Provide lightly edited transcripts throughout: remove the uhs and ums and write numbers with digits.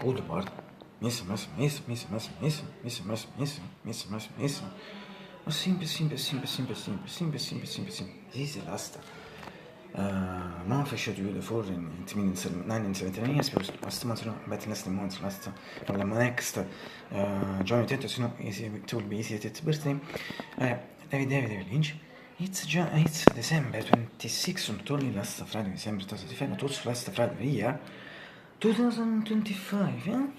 Oldu pardon. Missimo. Ma sempre. Sì, basta. Ma fece due fuori in 1979 years because last month but last month لما next Johnny Tetto sino it will be easy to birthday David Lynch it's December 26 on totally last Friday December 2025 not also last Friday year 2025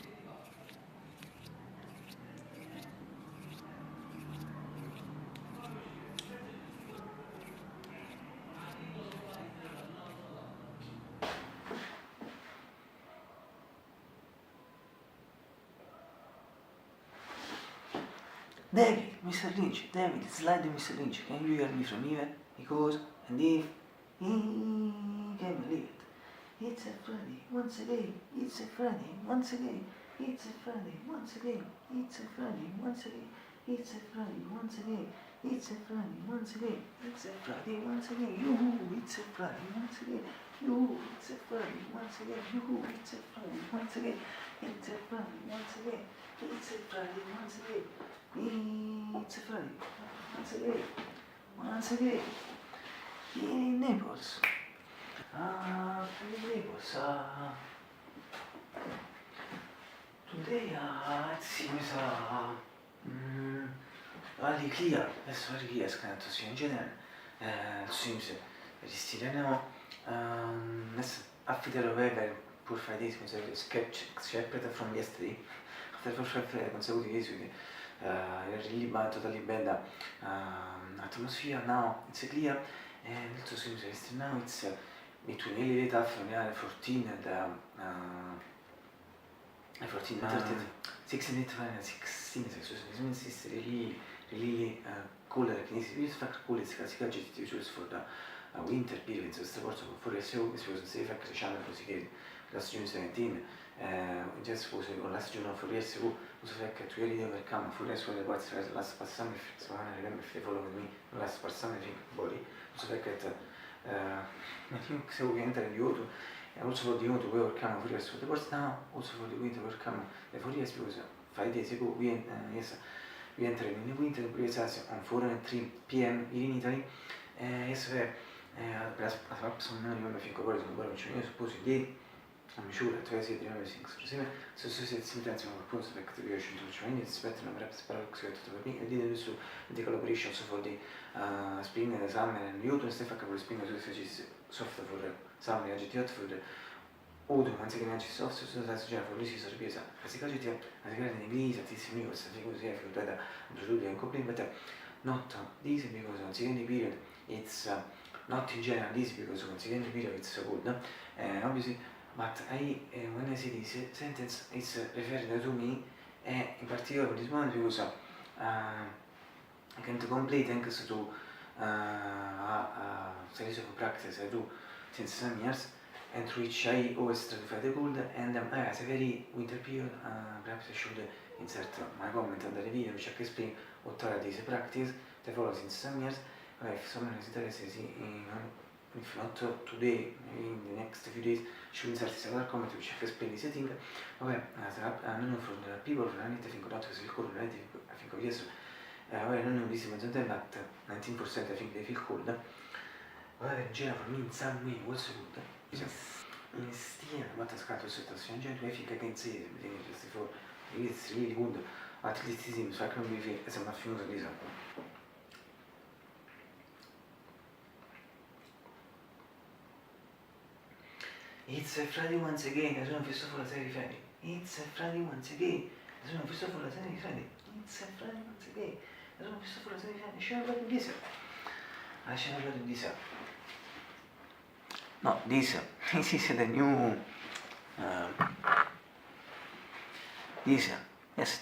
David, Mr. Lynch, David, slide Mr. Lynch, can you hear me from here? Because, and if, he can believe it. It's a Friday, once again, it's a Friday, once again, it's a Friday, once again, it's a Friday, once again, it's a Friday, once again, it's a Friday, once again, it's a Friday, once again, yoo-hoo, it's a Friday, once again, yoo-hoo, it's a Friday, once again, yoo-hoo, it's a Friday, once again, it's a Friday, once again, it's a Friday, once again. It's a Friday, once again, in Naples. Today it seems very clear, that's very clear, scritto sia in genere, seems very still now, after the weather, poor Fridays, sketch from yesterday, after 4 consecutive days with really bad, totally bad atmosphere. Now it's clear, and it seems that now it's between really tough and 14 and 14 13, 16 and 16, this means it's really cooler, in fact cool, it's classical just for the winter period, so it's for the show, this was safe, channel così last June 17, just was last June for years ago, also fact to really overcome for rest of the parts last past summer, so I remember if they follow me last past summer body, also fact I think so we enter in the autumn, and also for the autumn we overcome for rest of the parts now, also for the winter overcome the 4 years because 5 days ago we entered in the winter previous on 4 and 3 p.m. in Italy, yes where perhaps some non remember think about it, but I suppose it did. I'm sure that I see the other things. So sometimes we propose the activation to train. It's better than perhaps paradoxically to the I did also the collaboration so for the spring and the summer and autumn stuff for the spring as well as soft for the summer agitato for the autumn anche che non ci soft so that's già for this is a pieza classica agitato as well in inglese tantissimi cose così è fatto da absolutely incomplete but not this because considering the period it's not in general this because considering the period it's so good obviously. But when I say this sentence, it's referring to me, in particular for this one because I can't complete thanks to a series of practice I do since some years, and through which I always try to find the good, and as a very winter period, perhaps I should insert my comment under the video which I can explain what are these practices that follow since some years. If someone is interested in if not today, maybe in the next few days, should insert several comments which have explained this thing. Okay, I don't know from the people, I need to think about this cold, I think of yes. I don't know this much time, but 19% I think they feel cold. Well, in general, for me, in some way, also good. In still, what has got to set us in general, I think I can say it's really good. At least it seems, so I can believe it as a much of this. It's a Friday once again, I sono fisso fuori la serie di Friday. It's a Friday once again, I sono fisso fuori la serie di Friday. It's a Friday once again, I sono fisso fuori la serie di Friday. Should I write this? I should have written this. No, this is the new this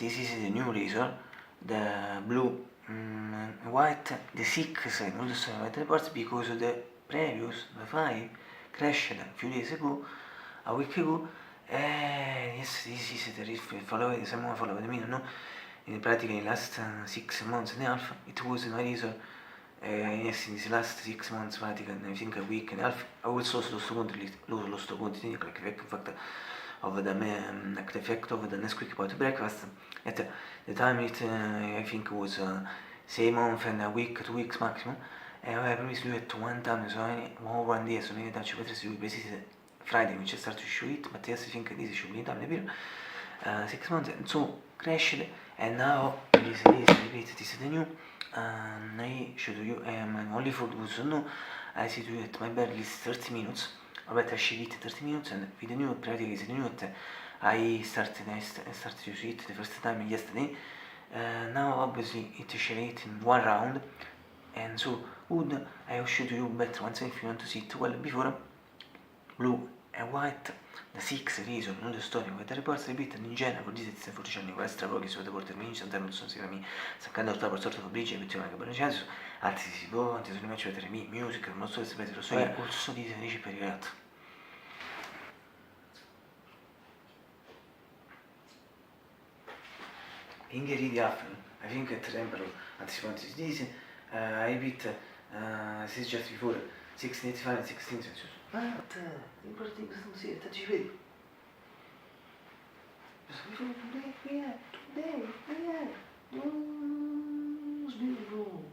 is the new razor, the blue white, the 6 and also white reports because the previous, the 5 crashed a few days ago, a week ago, yes, this is the risk, someone followed me, no? In practically in the last 6 months and a half, it was my razor, yes, in these last 6 months, practically, I think a week and a half, I also lost control, like, in fact, of the effect of the Nesquik about breakfast. At the time it I think was 6 months and a week, 2 weeks maximum. E aveva promesso lui at one time, so one day, so maybe that's what he basically Friday, which started to shoot it, but yes, I think this should be done maybe 6 months, and so crashed, and now this repeat, this is the new, I should do you, only for those no, I see to you at my bed list 30 minutes, but I should eat 30 minutes, and with the new, practically the new, I started to see it the first time yesterday, now obviously it should eat in one round, and so would I should you better once if you want to see it well before blue and white. The 6 reason, non the story, with the reports repeated in general for this it's 14 anni, extra pochi su the porter minci, non sono sicuramente saccando orta per sorta Fabrici e Vittorio che buona chance, altri si può, anche se non faccio vedere music, non so se sapete lo so, also di dice per il gatto. Ingeri di Afrin, I think at example, anticipantes this, I beat, this is just before 1685 and 16 Celsius. But l'importante è che non si è, ci vedi? Today, it's beautiful.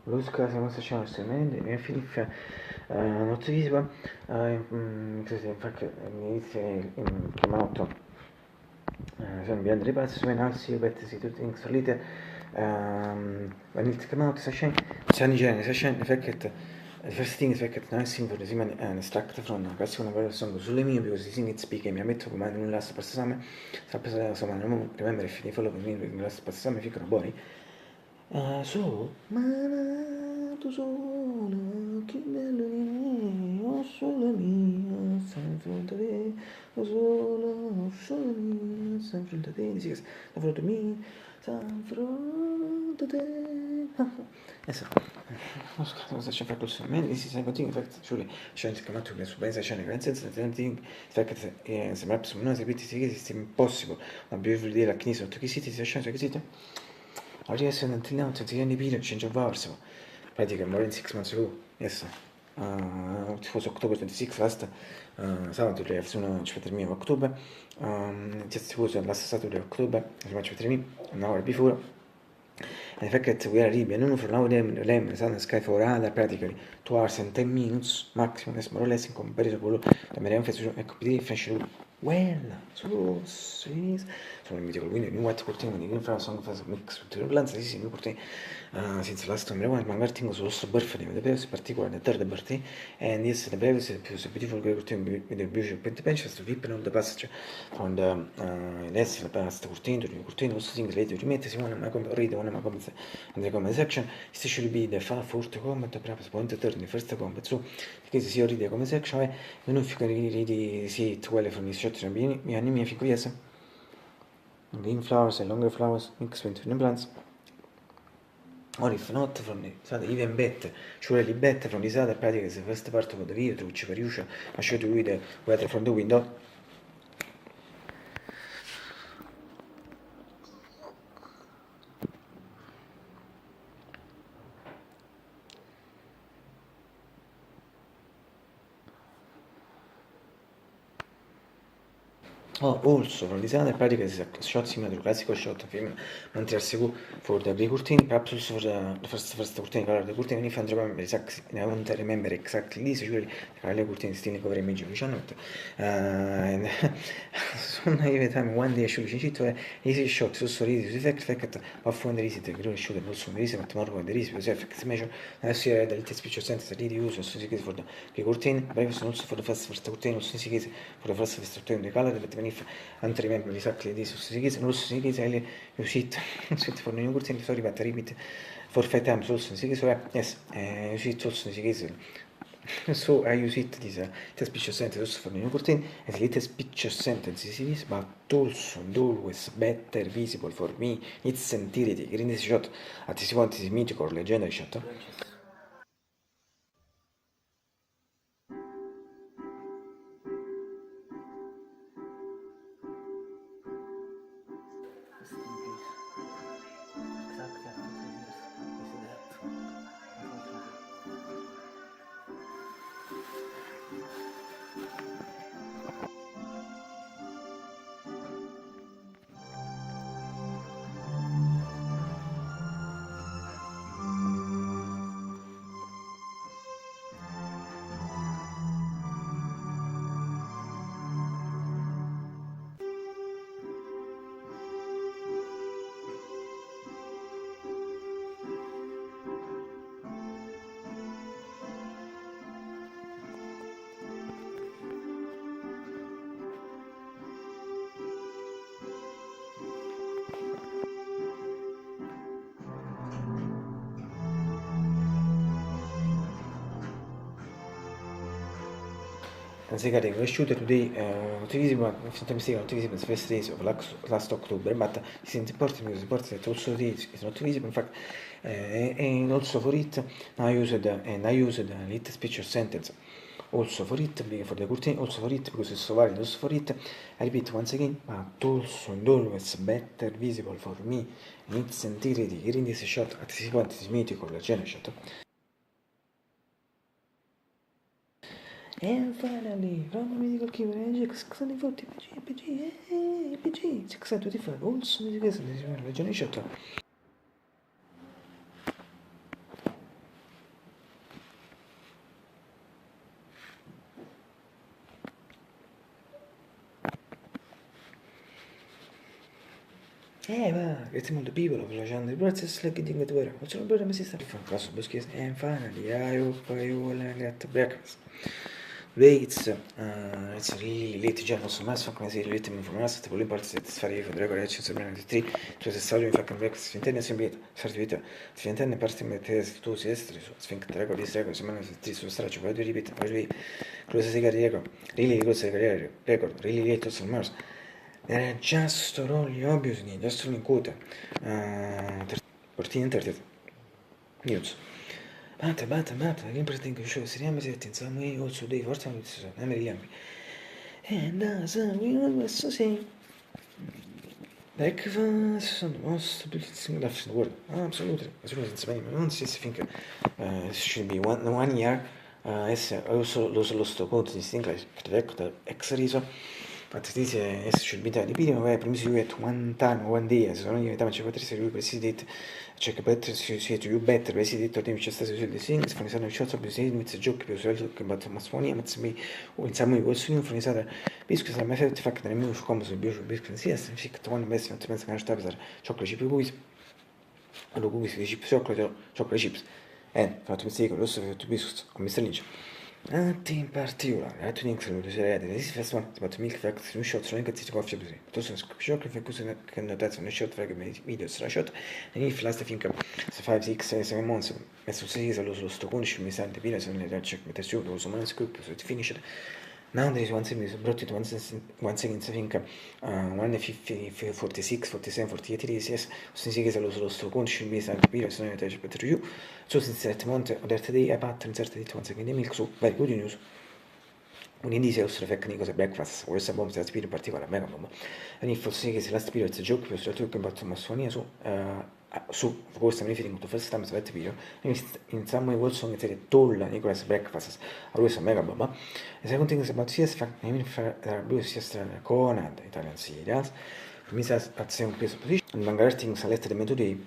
Ruska siamo stati strumenti, mia figlia non si visiva, infatti inizia chiamato sono beyond the past when I see but see two things for later when it came out session the fact that the first thing is that I sing for the Simon and extract from quasi una cosa song sulle mie because sing it speak mi ammetto come non last passame sapere insomma non remember if you follow me last passame fico buoni. So, ma tu sola, che bello di me, ho solo mia, sei fronte a te, ho solo mia, sei fronte a te, dici che sei fronte a me, sei fronte a te. Adesso, non so cosa c'è fa col suo, ma this is a continuing fact, surely, c'è anche come tu, le sue pensa, c'è anche senza thing, fact sembra per noi sapete sì che è impossible, ma beautiful day la knisa, tu che siete, si lasciate che siete? Oggi essere until now, 20 anni prima, change of hours. Pratically more than 6 months ago. Yes. It was October 26 last Saturday, sono 23 October. Just was last Saturday, October, 23 an hour before. And the fact that we are Libya, non for now, the sun and sky for other practically 2 hours and 10 minutes maximum, that's more or less in comparison to the American Festival, e completely fashion. Well, so sì, sono in video, quindi non portiamo di fare un mix tutte le plante, sì, mi portiamo senza la storia, ma magari tengo solo sto birthday, the previous particular, the third birthday, and yes, the previous beautiful curtain with the beautiful paint benches to flip on the passage from the less the past curtain to the curtain, also things later rimette, si vuole, ma come ride, one ma come in the comment section, this should be the fourth comment, perhaps point the third, the first comment, so because si ride come section, non fica ridi si tuelle from the shot, mi anni mi fico yes. Green flowers and longer flowers mixed between the plants. Or if not, from the even better, surely better from this other practice, the first part of the video, which per usual I showed you the weather from the window. Oh, also from this other practice is a shot similar to classical shot of film Montreal Secu for the big curtain, perhaps also for the first curtain color of the curtain, if I don't remember exactly this, usually the color curtain still cover image which are not. And soon every time one day I should change it to easy shot, so sorry, this effect, but from the reason the green shoot and also the reason, but tomorrow the reason because effect measure, as you read the latest picture sentence that really use also for the curtain, but also for the first curtain, also for the first curtain, the color that if and remember exactly this sigis and also sigis ele you sit for new curtain sorry but repeat for 5 times also sigis yes you sit also sigis so I use it this speech sentence also for new curtain and little speech sentence sigis but also and always better visible for me its entirety green shot at this point is mythical legendary shot. Considering the shooter today, not visible, if not mistaken, not visible in the first days of last October, but it's important because that also today is not visible. In fact, and also for it, I used a little speech or sentence. Also for it, for the curtain, also for it, because it's so valid, also for it, I repeat once again, but also and always better visible for me in its entirety. Here in this shot, at this point, is mythical, general shot. And finally, from the medical keyword, Ajax 640 PG, 625, also music is the Johnny Shot. Ma it's molto people of lasciando il braccio e getting it where. What's your brother, my sister? And finally, I hope you will get breakfast. Today it's really late già non so mai so come si late mi informasse tipo le parti di fare io vedrei che c'è sempre di 3 cioè se stadio mi fa cambiare si intende sempre sarti vita si intende parti mi te tu si estri so sfinca tre con di sego se meno ti su straccio poi ripeti poi cosa si carica really cosa si carica record really late to Mars there are just only obviously just only quota 14 news Bata, everything shows seriamo in some way also they forse non so, non mi ricordo. And as we always say, breakfast on the most beautiful left in the world. Absolutely. As well as in Spain, I don't think it should be 1 year. Also lo sto conto di English, correct, ex riso. But this should be the video where promise you at 1 time, 1 day, so non diventava 54 lui presidente, cioè che better see to you better, presidente torniamo c'è stato sul design, fornisano il shot presidente with giochi più solito che bat masmonia, ma mi o insomma io sono fornisata bisco sa me fate fact nel mio come sul bio bisco sia significa che one best non penso che sta per cioccolati più poi allora poi si dice cioccolati chips fatto mistake lo so tu bisco o Mr. Lynch in particolare, la tuning saluto serede, this first one is about milk facts, new shots, running at coffee busy. Tosso shock if I can notice on a shot frag videos ra shot, and if last I think 5, 6, 7 months, messo 6 lo sto 15 mi sente pila se non le check metter su, lo so man scoop so it finished. Now there is one thing is brought it once again I think 150, 46, 47, 48 days, yes, since you guys lo sto 15 mi sente pila se non le check metter su. So since that month, other today I bought and started once again the milk, so very good news. Un indice nostro tecnico se breakfast, questa bomba si aspira in particolare, mega bomba. And if fosse che se la spiro it's a joke, più soprattutto che batto massonia su questa mi riferisco to first time svet video. In some way also get a toll Nicholas breakfast. Always a mega bomba. The second thing is about CS fact, I mean for blue sister Conan Italian serials. Mi sa at same place position. And magari things a letter the today.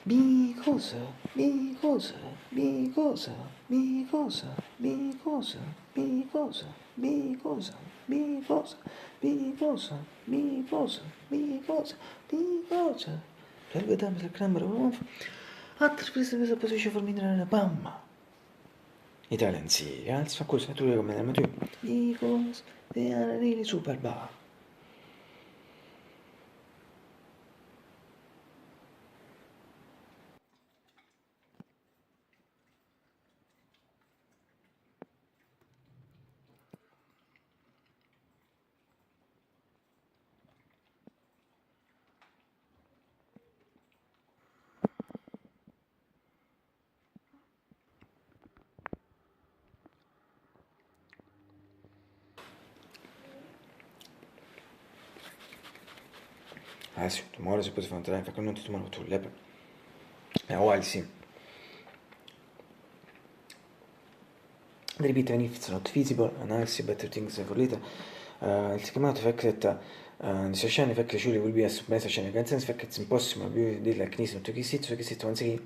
Because every time the camera off, altre spese questa posizione for minerare pamma. Italian serials, fa cosa tu come la tu. Because they are really super bad. Adesso, tomorrow is supposed to find time, فكرنا tomorrow to lab. هو قال سي. Repeat even if it's not feasible, analysis better things for later. Il chiamato فكرة عشان فكرة شو اللي will be as best عشان كان sense فكرة it's impossible بيقول دي like نيس نتوكي سيت once again